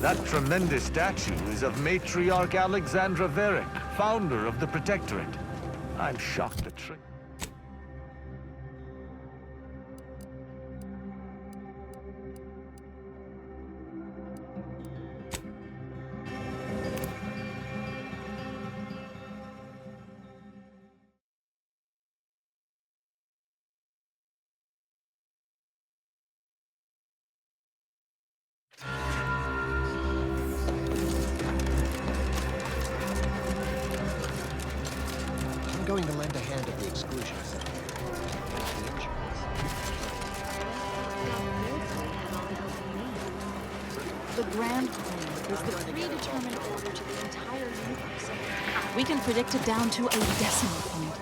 That tremendous statue is of matriarch Alexandra Varick, founder of the Protectorate. I'm shocked that I'm going to lend a hand at the exclusions. The Grand Queen is the predetermined order to the entire universe. We can predict it down to a decimal point.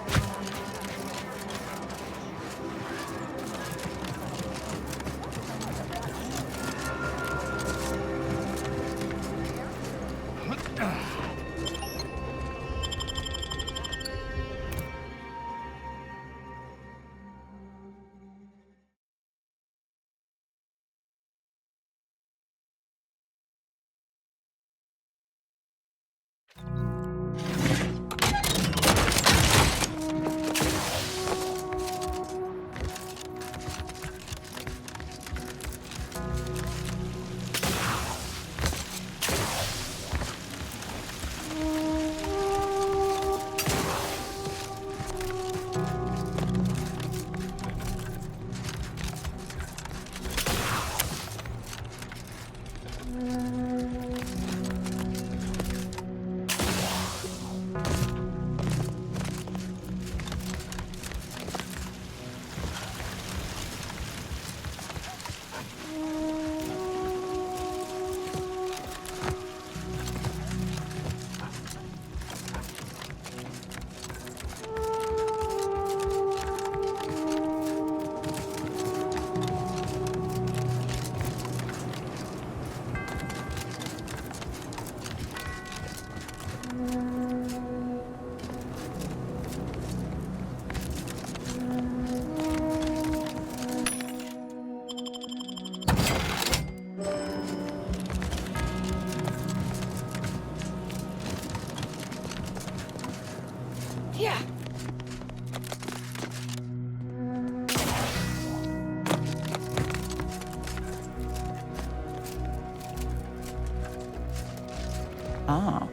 Oh,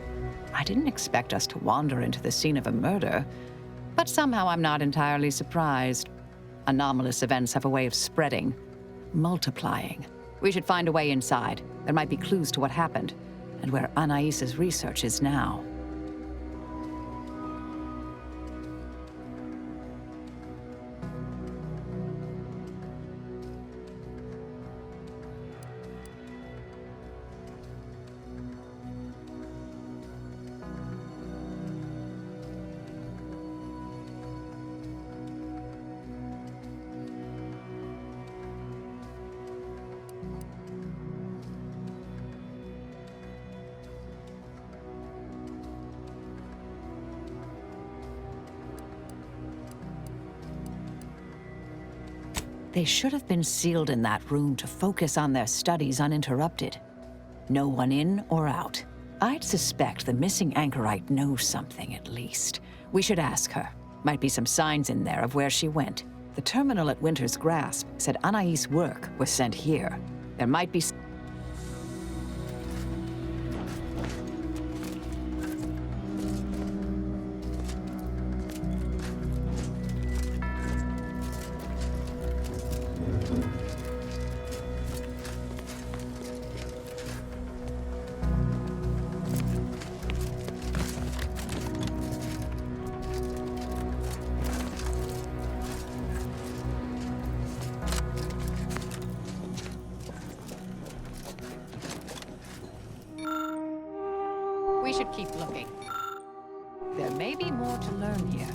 I didn't expect us to wander into the scene of a murder, but somehow I'm not entirely surprised. Anomalous events have a way of spreading, multiplying. We should find a way inside. There might be clues to what happened, and where Anais's research is now. They should have been sealed in that room to focus on their studies uninterrupted. No one in or out. I'd suspect the missing anchorite knows something at least. We should ask her. Might be some signs in there of where she went. The terminal at Winter's Grasp said Anais' work was sent here. There might be... We should keep looking. There may be more to learn here.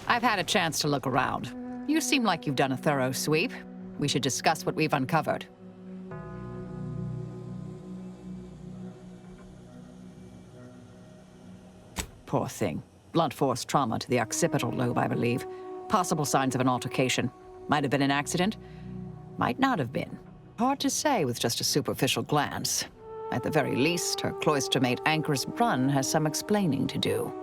I've had a chance to look around. You seem like you've done a thorough sweep. We should discuss what we've uncovered. Poor thing. Blunt force trauma to the occipital lobe, I believe. Possible signs of an altercation. Might have been an accident. Might not have been. Hard to say with just a superficial glance. At the very least, her cloister-mate Anchor's run has some explaining to do.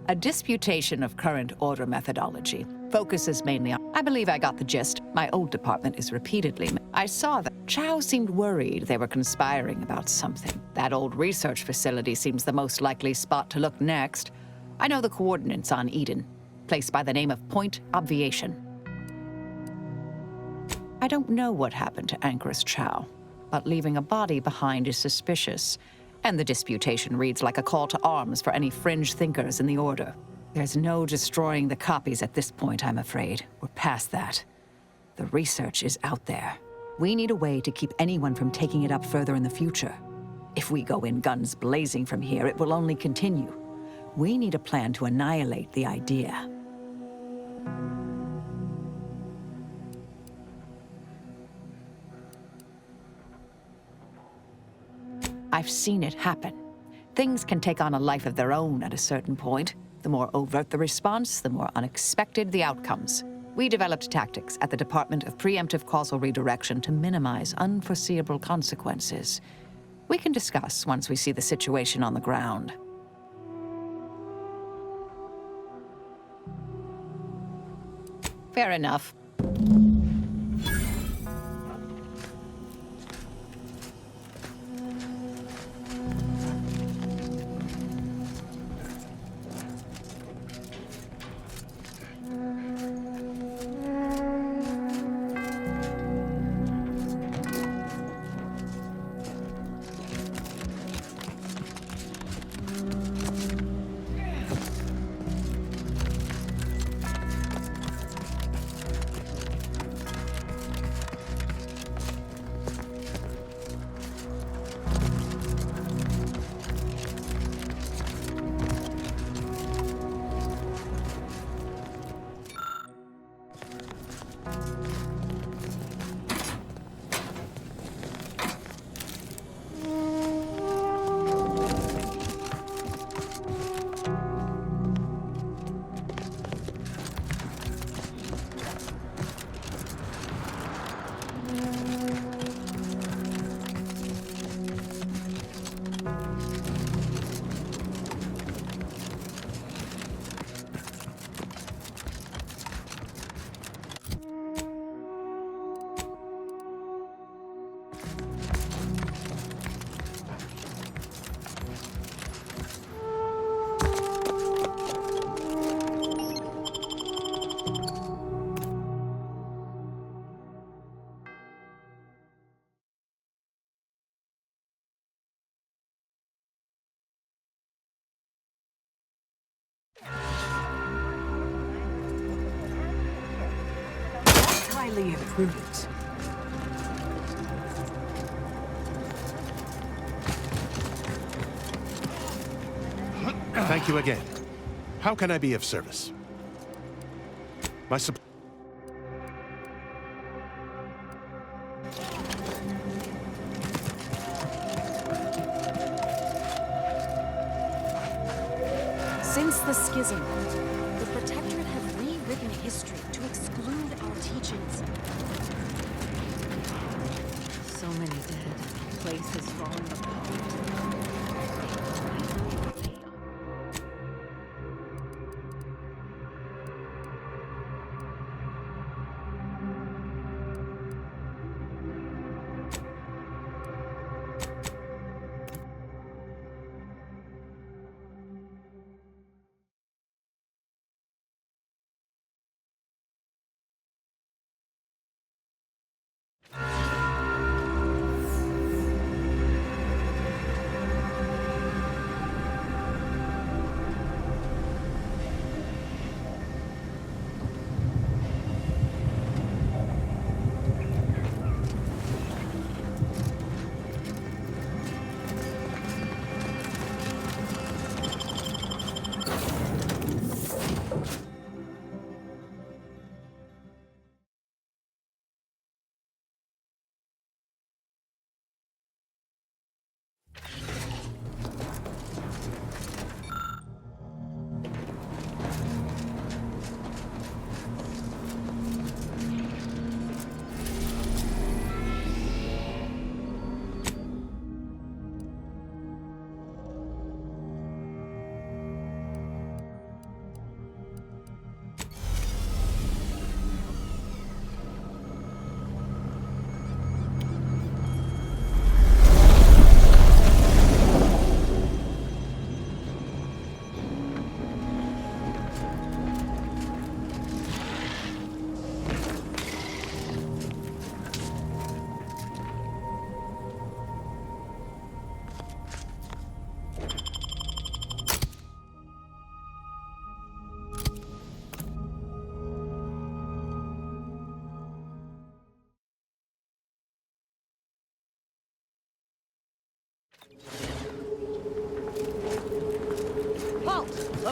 A disputation of current order methodology focuses mainly on... I believe I got the gist. My old department is repeatedly... I saw that Chow seemed worried they were conspiring about something. That old research facility seems the most likely spot to look next. I know the coordinates on Eden, placed by the name of Point Obviation. I don't know what happened to Anchor's Chow, but leaving a body behind is suspicious. And the disputation reads like a call to arms for any fringe thinkers in the Order. There's no destroying the copies at this point, I'm afraid. We're past that. The research is out there. We need a way to keep anyone from taking it up further in the future. If we go in guns blazing from here, it will only continue. We need a plan to annihilate the idea. I've seen it happen. Things can take on a life of their own at a certain point. The more overt the response, the more unexpected the outcomes. We developed tactics at the Department of Preemptive Causal Redirection to minimize unforeseeable consequences. We can discuss once we see the situation on the ground. Fair enough. Highly imprudent. Thank you again. How can I be of service? My Since the schism, the Protectorate have rewritten history to exclude our teachings. So many dead. Places falling apart.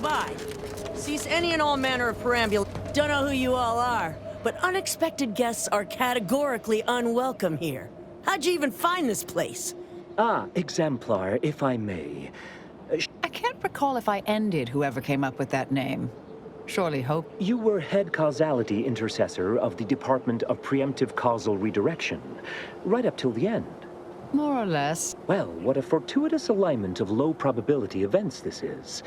Bye-bye. Cease any and all manner of perambul. Don't know who you all are, but unexpected guests are categorically unwelcome here. How'd you even find this place? Ah, exemplar, if I may. I can't recall if I ended whoever came up with that name. Surely hope. You were head causality intercessor of the Department of Preemptive Causal Redirection, right up till the end. More or less. Well, what a fortuitous alignment of low probability events this is.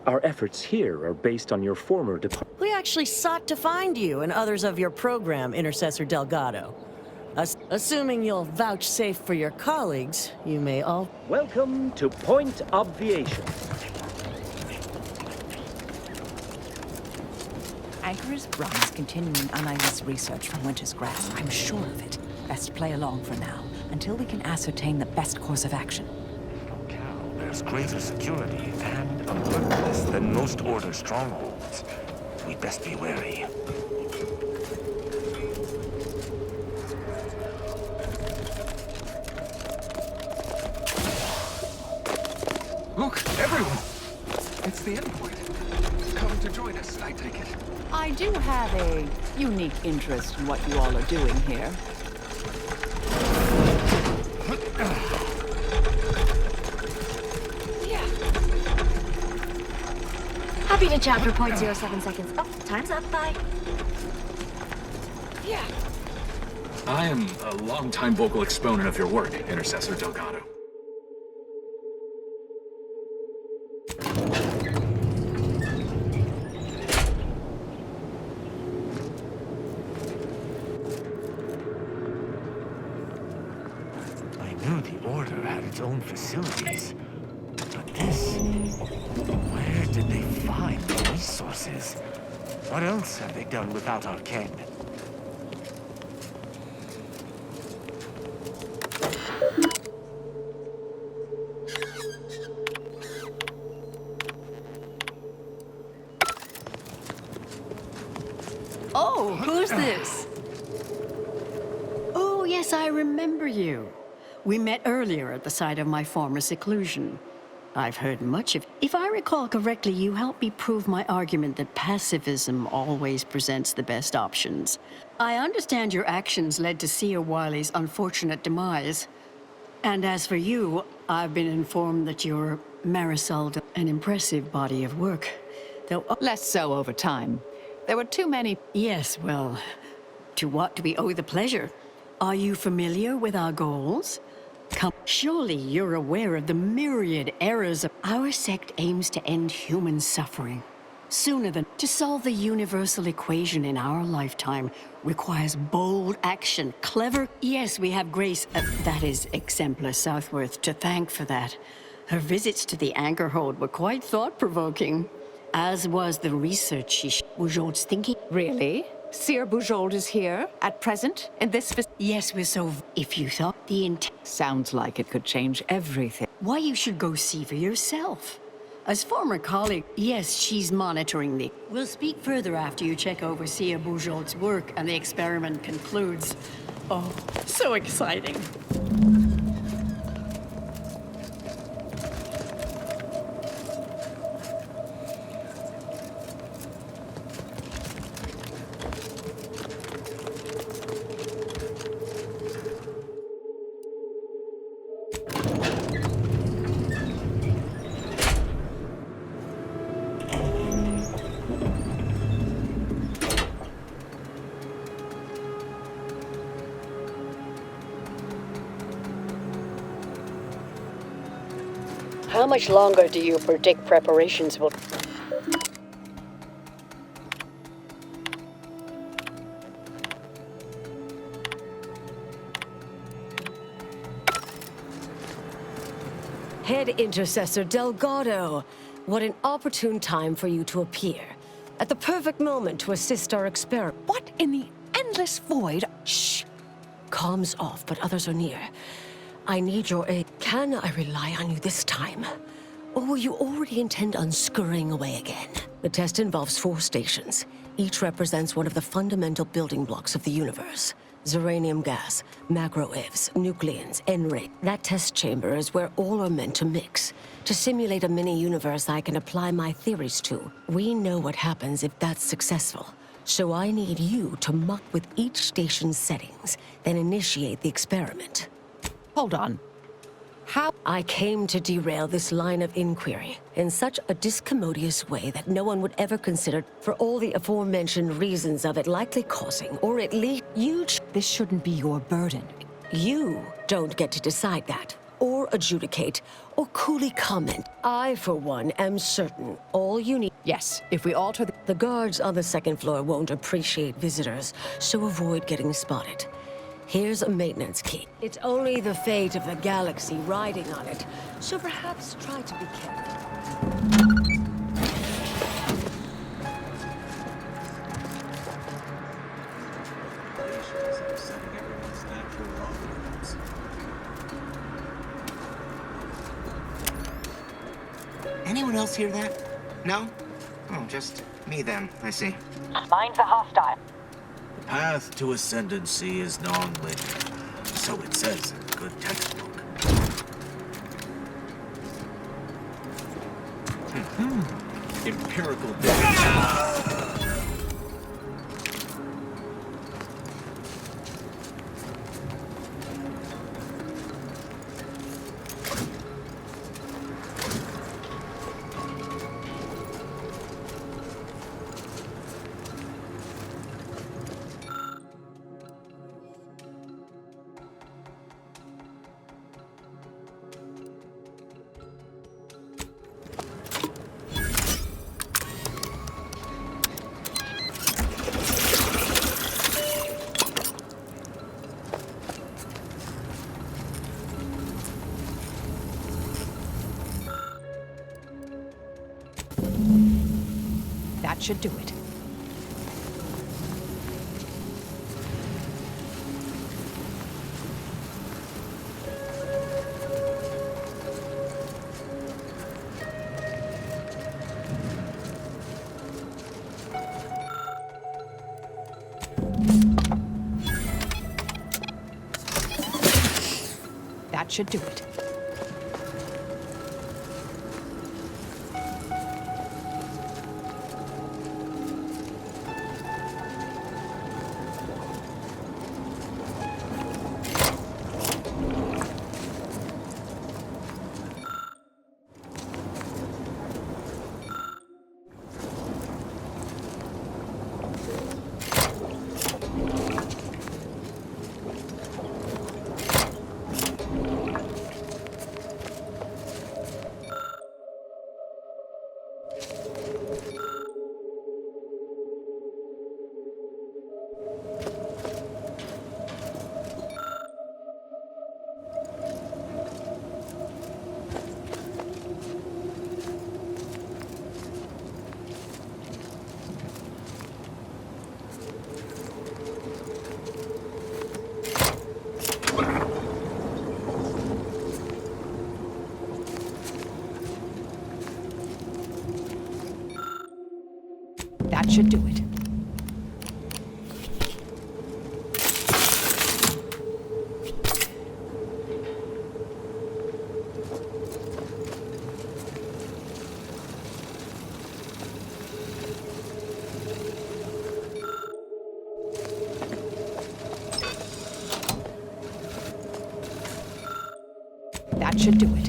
Our efforts here are based on your former department. We actually sought to find you and others of your program, Intercessor Delgado. Assuming you'll vouchsafe for your colleagues, you may all... Welcome to Point Obviation. Anchor's run is continuing Anai's research from Winter's Grasp. I'm sure of it. Best play along for now, until we can ascertain the best course of action. Oh, Cal, there's greater security and alertness than most Order strongholds. We'd best be wary. Look, everyone! It's the endpoint. Come to join us, I take it. I do have a unique interest in what you all are doing here. Happy to chat for 0.07 seconds. Oh, time's up. Bye. I am a longtime vocal exponent of your work, Intercessor Delgado. The Order had its own facilities. But this... where did they find the resources? What else have they done without our ken? Oh, who's this? Oh, yes, I remember you. We met earlier at the site of my former seclusion. I've heard much of... If I recall correctly, you helped me prove my argument that pacifism always presents the best options. I understand your actions led to Seer Wiley's unfortunate demise. And as for you, I've been informed that you're Marisol, an impressive body of work. Though... Less so over time. There were too many... Yes, well, to what do we owe the pleasure? Are you familiar with our goals? Come, surely you're aware of the myriad errors of... Our sect aims to end human suffering. Sooner than... To solve the universal equation in our lifetime requires bold action, clever... Yes, we have Grace, that is Exemplar Southworth, to thank for that. Her visits to the anchor hold were quite thought-provoking. As was the research she... Bujold's thinking... Really? Seer Bujold is here, at present, in this... Yes, we're so... If you thought the intent... Sounds like it could change everything. Why, you should go see for yourself. As former colleague, yes, she's monitoring the... We'll speak further after you check over Seer Bujold's work and the experiment concludes. Oh, so exciting. How much longer do you predict preparations will... Head Intercessor Delgado, what an opportune time for you to appear. At the perfect moment to assist our experiment. What in the endless void? Shh! Comms off, but others are near. I need your aid. Can I rely on you this time? Or will you already intend on scurrying away again? The test involves 4 stations. Each represents one of the fundamental building blocks of the universe. Zeranium gas, macro-IVs, nucleons, N-ray. That test chamber is where all are meant to mix. To simulate a mini-universe I can apply my theories to. We know what happens if that's successful. So I need you to muck with each station's settings, then initiate the experiment. Hold on. How? I came to derail this line of inquiry in such a discommodious way that no one would ever consider, for all the aforementioned reasons of it likely causing, or at least This shouldn't be your burden. You don't get to decide that, or adjudicate, or coolly comment. I, for one, am certain all you need... Yes, if we alter The guards on the second floor won't appreciate visitors, so avoid getting spotted. Here's a maintenance key. It's only the fate of the galaxy riding on it, so perhaps try to be careful. Anyone else hear that? No? Oh, just me then, I see. Mine's a hostile. The path to ascendancy is non-linear. So it says in a good textbook. Empirical data. That should do it. That should do it. That should do it. That should do it.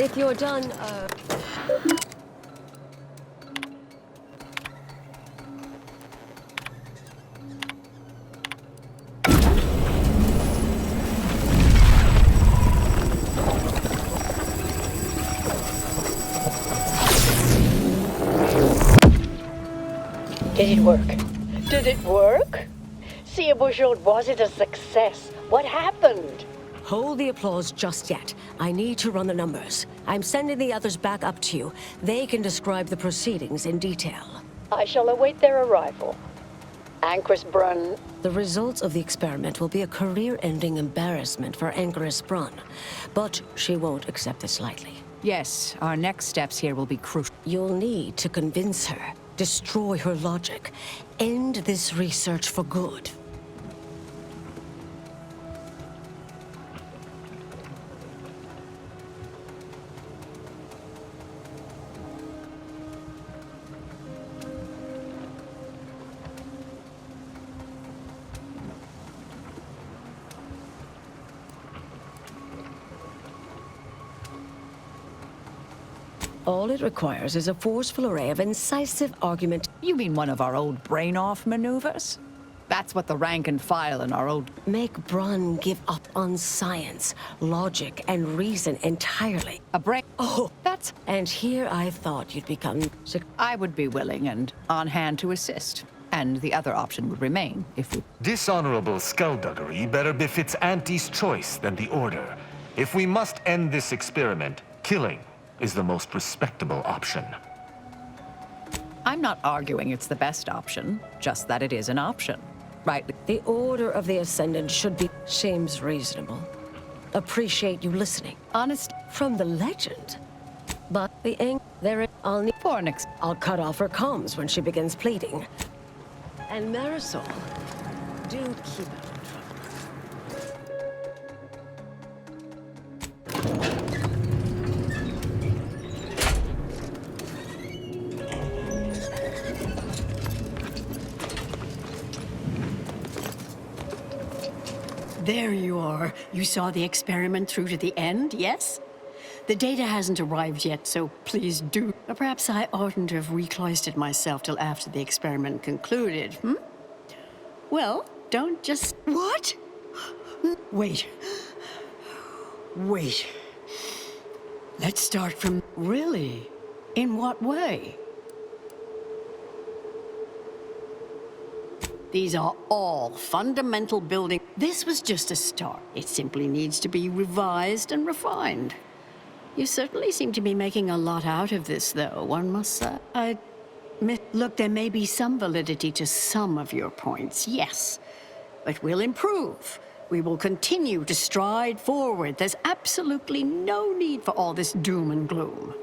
If you're done, Did it work? Did it work? See, was it a success? What happened? hold the applause just yet. I need to run the numbers. I'm sending the others back up to you. They can describe the proceedings in detail. I shall await their arrival. Anchoress Brun. The results of the experiment will be a career-ending embarrassment for Anchoress Brun, but she won't accept this lightly. Yes, our next steps here will be crucial. You'll need to convince her, destroy her logic, end this research for good. All it requires is a forceful array of incisive argument. You mean one of our old brain-off maneuvers? That's what the rank and file in our old... Make Brun give up on science, logic, and reason entirely. A brain... Oh, that's... And here I thought you'd become... I would be willing and on hand to assist. And the other option would remain, if we... Dishonorable skullduggery better befits Auntie's choice than the Order. If we must end this experiment, killing is the most respectable option. I'm not arguing it's the best option, just that it is an option. Right? The Order of the Ascendant should be... Seems reasonable. Appreciate you listening. Honest... From the legend. But the ink... There it... I'll need... For an I'll cut off her comms when she begins pleading. And Marisol, do keep out of trouble. There you are. You saw the experiment through to the end, yes? The data hasn't arrived yet, so please do. Or perhaps I oughtn't have recloistered myself till after the experiment concluded, Well, don't just... What? Wait. Wait. Let's start from... Really? In what way? These are all fundamental building... This was just a start. It simply needs to be revised and refined. You certainly seem to be making a lot out of this, though, one must say. Look, there may be some validity to some of your points, yes. But we'll improve. We will continue to stride forward. There's absolutely no need for all this doom and gloom.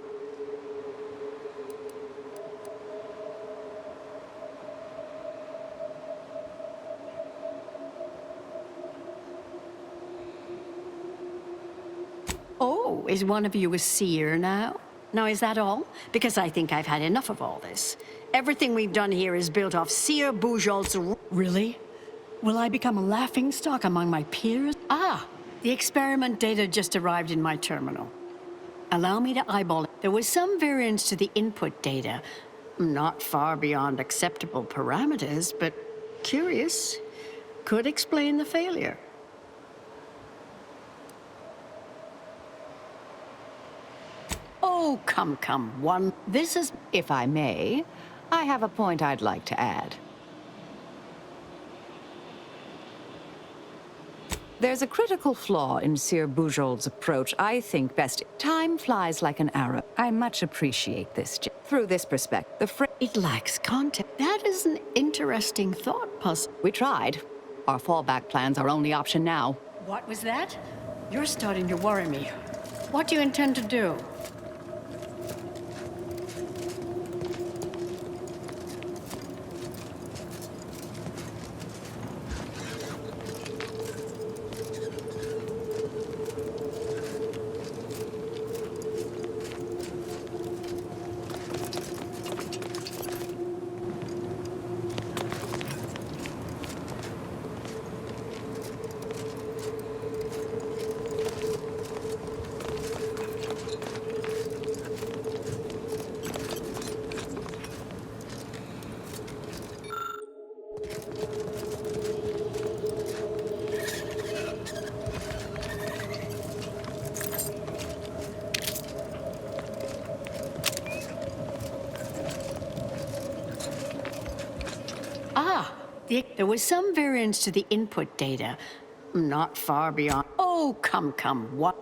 Oh, is one of you a seer now? Now, is that all? Because I think I've had enough of all this. Everything we've done here is built off Seer Bujol's... Really? Will I become a laughingstock among my peers? Ah, the experiment data just arrived in my terminal. Allow me to eyeball it. There was some variance to the input data. Not far beyond acceptable parameters, but curious. Could explain the failure. Oh, come, one. This is... If I may, I have a point I'd like to add. There's a critical flaw in Seer Bujol's approach I think best. Time flies like an arrow. I much appreciate this. Through this perspective, it lacks context. That is an interesting thought puzzle. We tried. Our fallback plan's our only option now. What was that? You're starting to worry me. What do you intend to do? There was some variance to the input data. Not far beyond... Oh, come, what?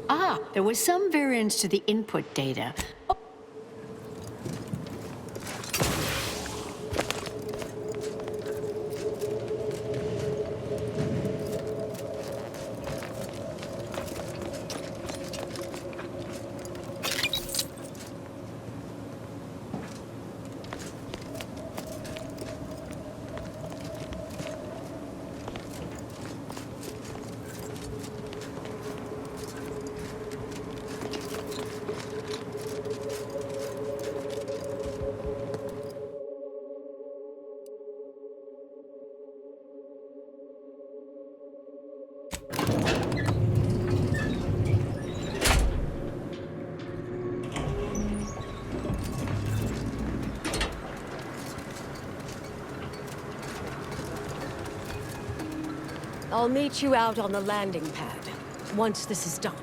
Ah, there was some variance to the input data. Oh. I'll meet you out on the landing pad, once this is done.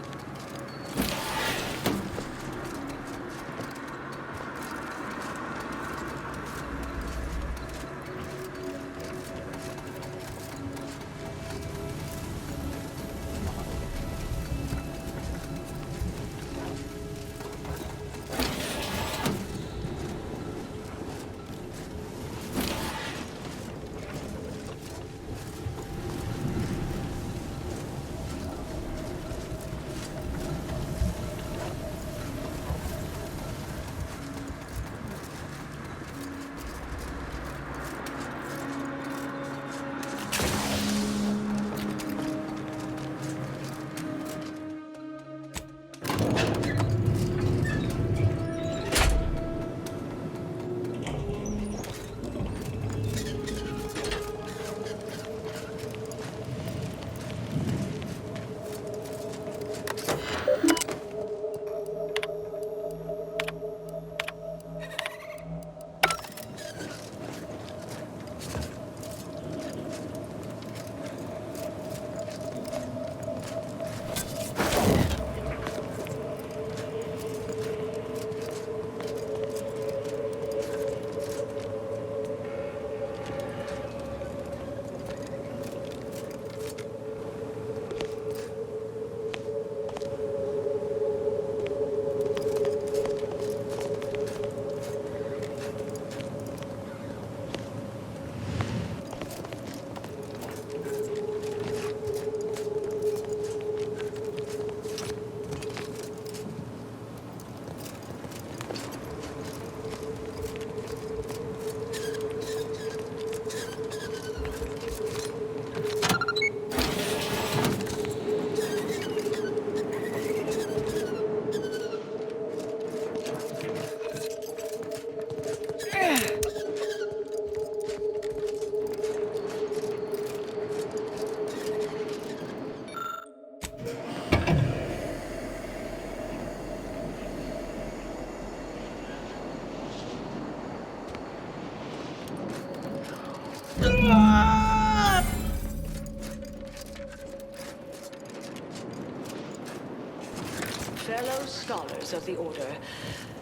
Fellow scholars of the Order,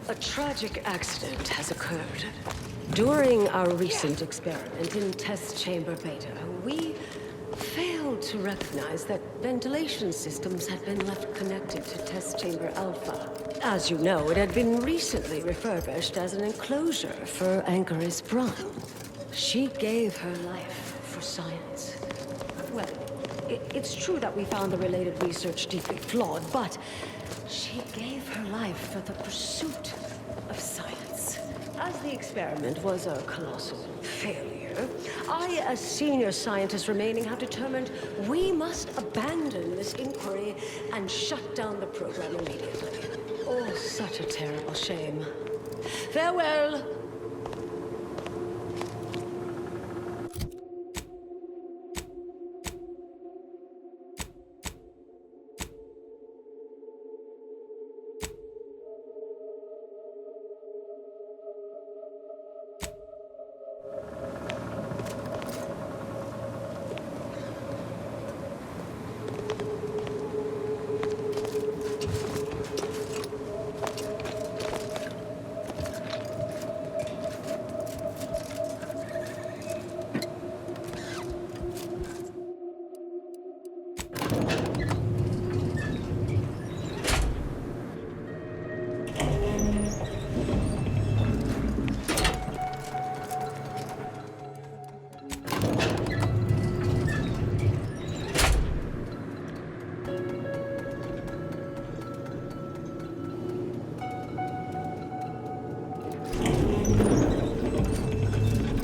a tragic accident has occurred. During our recent experiment in test chamber beta, we failed to recognize that ventilation systems had been left connected to test chamber alpha. As you know, it had been recently refurbished as an enclosure for Anchoress Prime. She gave her life for science. Well, it's true that we found the related research deeply flawed, but she gave her life for the pursuit of science. As the experiment was a colossal failure, I, as senior scientist remaining, have determined we must abandon this inquiry and shut down the program immediately. Oh, such a terrible shame. Farewell.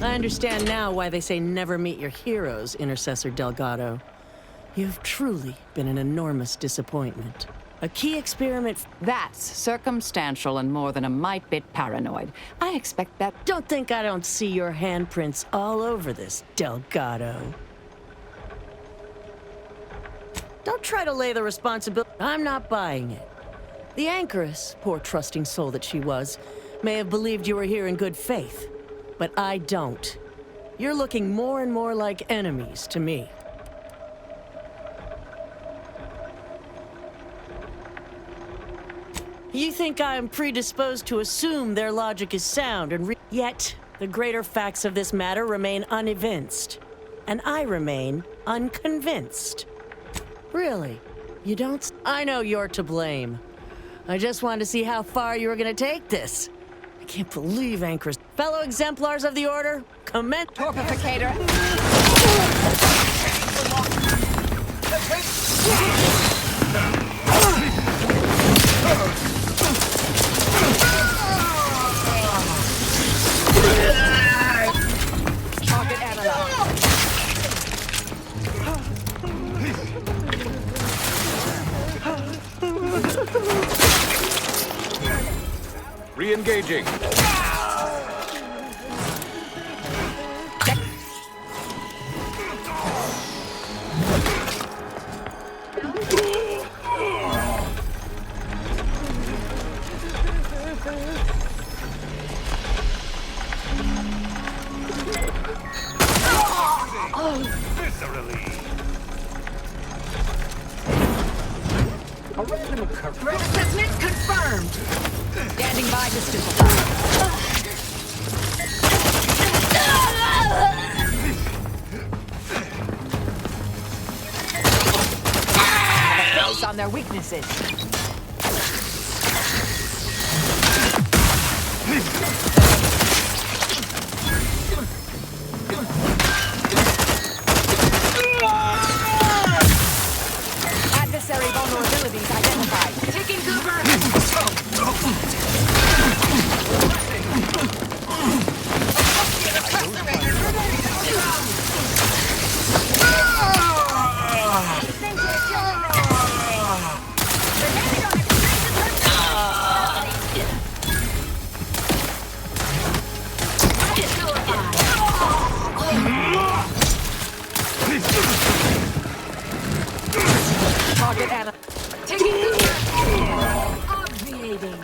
I understand now why they say never meet your heroes, Intercessor Delgado. You've truly been an enormous disappointment. A key experiment... That's circumstantial and more than a mite bit paranoid. I expect that... Don't think I don't see your handprints all over this, Delgado. Don't try to lay the responsibility... I'm not buying it. The Anchoress, poor trusting soul that she was, may have believed you were here in good faith. But I don't. You're looking more and more like enemies to me. You think I'm predisposed to assume their logic is sound, and yet the greater facts of this matter remain unevinced. And I remain unconvinced. Really? You don't? I know you're to blame. I just wanted to see how far you were gonna take this. I can't believe Anchoress. Fellow exemplars of the Order, commence... Torpificator! Target analog. Re-engaging. Assessment confirmed. Standing by to stupefy. Based on their weaknesses. Adversary vulnerabilities identified. Taking Goober. Target Anna. Taking Goober. Obviating.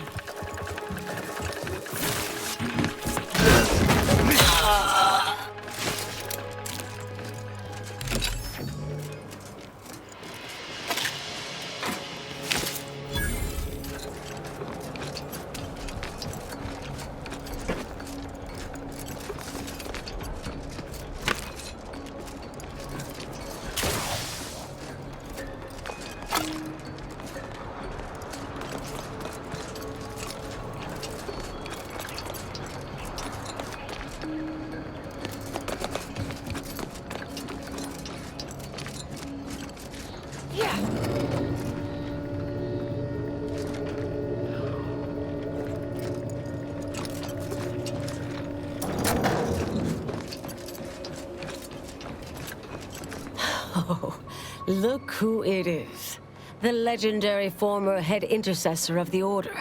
Oh, look who it is. The legendary former head intercessor of the Order.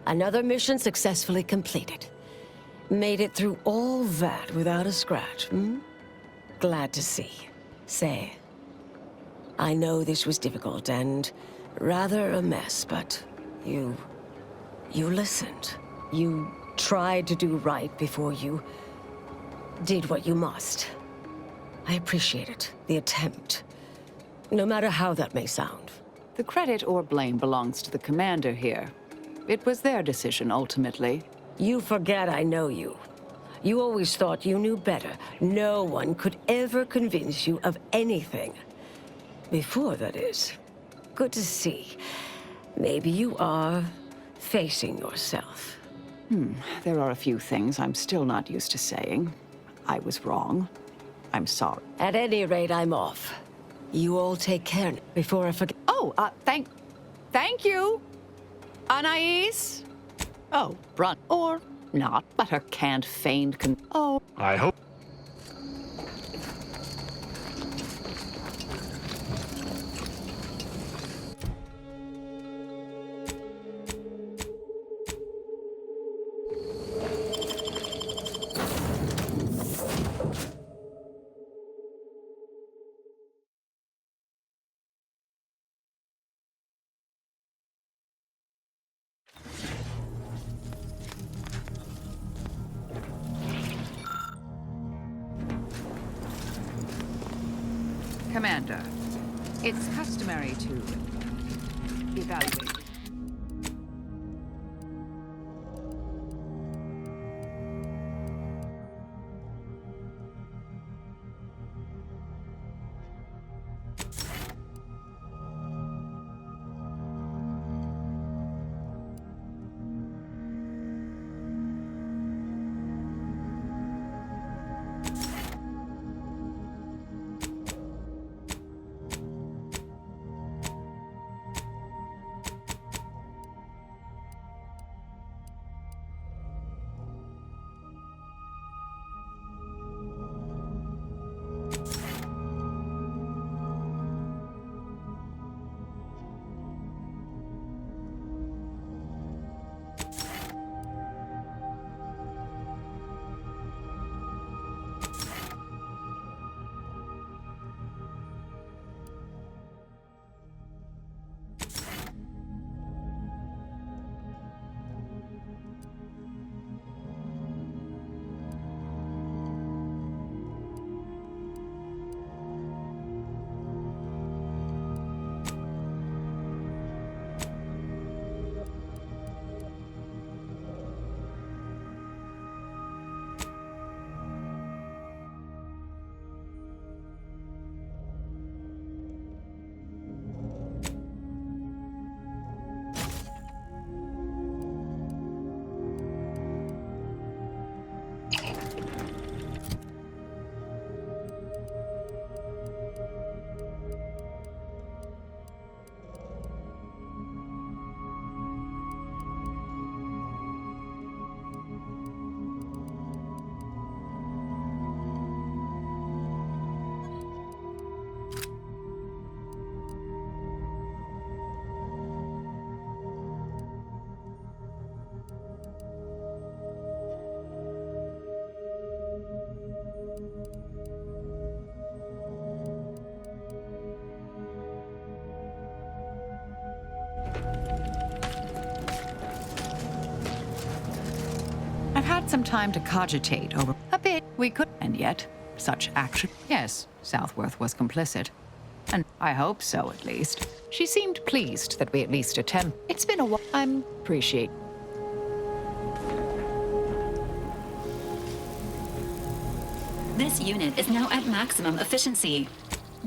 Another mission successfully completed. Made it through all that without a scratch, hmm? Glad to see. Say, I know this was difficult and rather a mess, but you listened. You tried to do right before you did what you must. I appreciate it, the attempt. No matter how that may sound. The credit or blame belongs to the commander here. It was their decision, ultimately. You forget I know you. You always thought you knew better. No one could ever convince you of anything. Before, that is. Good to see. Maybe you are facing yourself. There are a few things I'm still not used to saying. I was wrong. I'm sorry. At any rate, I'm off. You all take care before I forget. Oh, thank you, Anais. Oh, Brunt or not, but her can't feigned Oh. I hope. Commander, it's customary to evaluate. I've had some time to cogitate over a bit we could, and yet, such action. Yes, Southworth was complicit. And I hope so, at least. She seemed pleased that we at least attempt. It's been a while. I'm appreciate. This unit is now at maximum efficiency.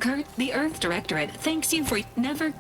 Kurt, the Earth Directorate thanks you for never